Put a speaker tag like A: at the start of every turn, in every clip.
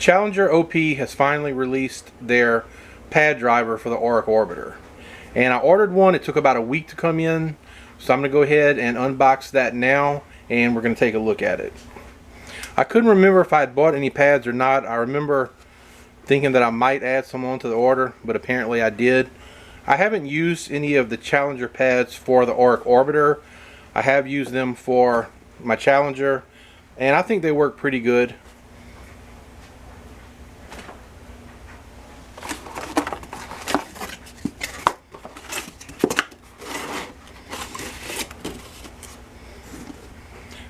A: Challenger OP has finally released their pad driver for the Oreck Orbiter. And I ordered one. It took about a week to come in. So I'm going to go ahead and unbox that now, and we're going to take a look at it. I couldn't remember if I had bought any pads or not. I remember thinking that I might add some onto the order, but apparently I did. I haven't used any of the Challenger pads for the Oreck Orbiter. I have used them for my Challenger, and I think they work pretty good.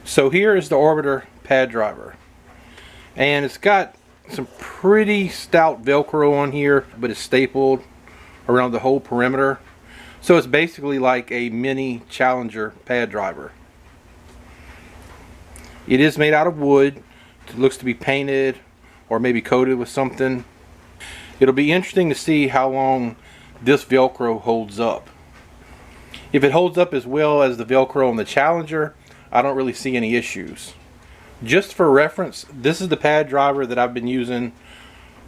A: So here is the Orbiter pad driver, and it's got some pretty stout Velcro on here, but it's stapled around the whole perimeter. So it's basically like a mini Challenger pad driver. It is made out of wood. It looks to be painted or maybe coated with something. It'll be interesting to see how long this Velcro holds up. If it holds up as well as the Velcro on the Challenger, I don't really see any issues. Just for reference, this is the pad driver that I've been using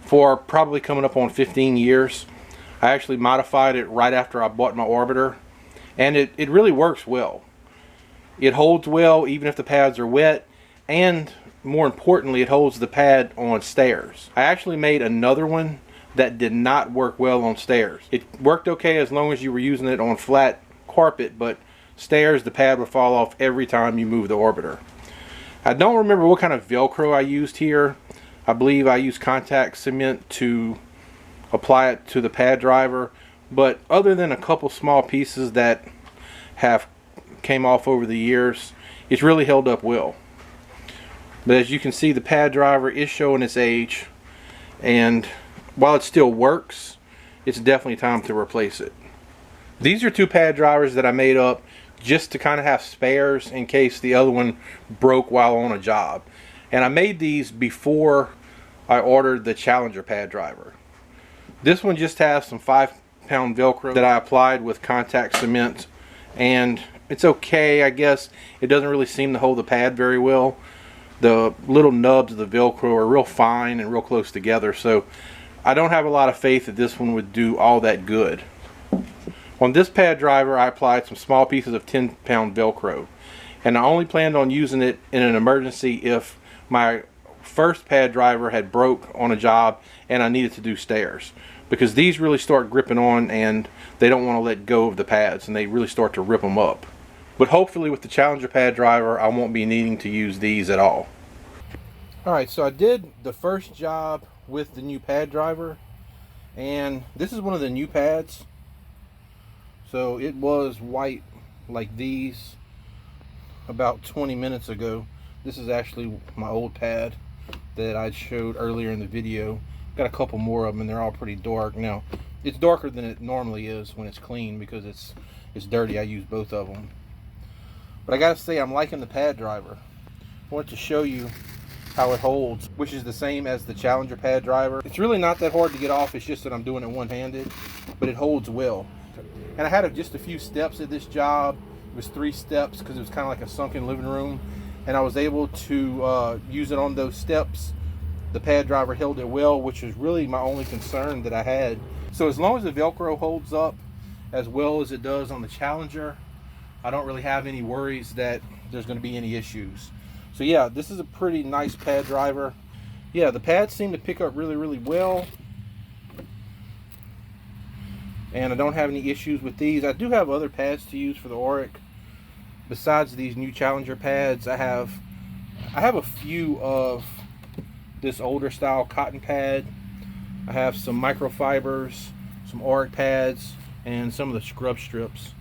A: for probably coming up on 15 years. I actually modified it right after I bought my Orbiter, and it really works well. It holds well even if the pads are wet, and more importantly, it holds the pad on stairs. I actually made another one that did not work well on stairs. It worked okay as long as you were using it on flat carpet, but stairs, the pad would fall off every time you move the Orbiter. I don't remember what kind of Velcro I used here. I believe I used contact cement to apply it to the pad driver, but other than a couple small pieces that have came off over the years, it's really held up well. But as you can see, the pad driver is showing its age, and while it still works, it's definitely time to replace it. These are two pad drivers that I made up just to kind of have spares in case the other one broke while on a job. And I made these before I ordered the Challenger pad driver. This one just has some 5-pound Velcro that I applied with contact cement, and it's okay, I guess. It doesn't really seem to hold the pad very well. The little nubs of the Velcro are real fine and real close together, so I don't have a lot of faith that this one would do all that good. On this pad driver, I applied some small pieces of 10-pound Velcro, and I only planned on using it in an emergency if my first pad driver had broke on a job and I needed to do stairs, because these really start gripping on and they don't want to let go of the pads, and they really start to rip them up. But hopefully with the Challenger pad driver, I won't be needing to use these at all. Alright, so I did the first job with the new pad driver, and this is one of the new pads. So it was white like these about 20 minutes ago. This is actually my old pad that I showed earlier in the video. Got a couple more of them, and they're all pretty dark. Now, it's darker than it normally is when it's clean because it's dirty. I use both of them. But I gotta say, I'm liking the pad driver. I want to show you how it holds, which is the same as the Challenger pad driver. It's really not that hard to get off. It's just that I'm doing it one-handed, but it holds well. And I had just a few steps at this job. It was 3 steps because it was kind of like a sunken living room, and I was able to use it on those steps. The pad driver held it well, which was really my only concern that I had. So as long as the Velcro holds up as well as it does on the Challenger, I don't really have any worries that there's going to be any issues. So yeah, this is a pretty nice pad driver. Yeah, the pads seem to pick up really well, and I don't have any issues with these. I do have other pads to use for the Oreck. Besides these new Challenger pads, I have a few of this older style cotton pad. I have some microfibers, some Oreck pads, and some of the scrub strips.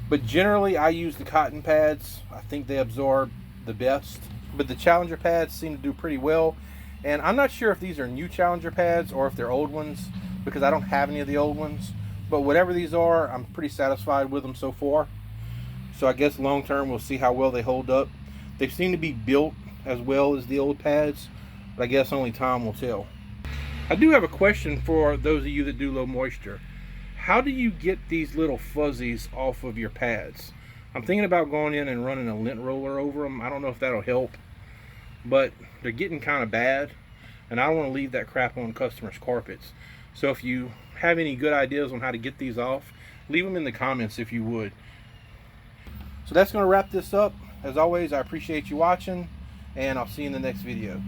A: But generally I use the cotton pads. I think they absorb the best. But the Challenger pads seem to do pretty well. And I'm not sure if these are new Challenger pads or if they're old ones, because I don't have any of the old ones. But whatever these are, I'm pretty satisfied with them so far. So I guess long term we'll see how well they hold up. They seem to be built as well as the old pads, but I guess only time will tell. I do have a question for those of you that do low moisture. How do you get these little fuzzies off of your pads? I'm thinking about going in and running a lint roller over them. I don't know if that'll help, but they're getting kind of bad. and I don't want to leave that crap on customers' carpets. So if you have any good ideas on how to get these off, leave them in the comments if you would. So that's going to wrap this up. As always, I appreciate you watching, and I'll see you in the next video.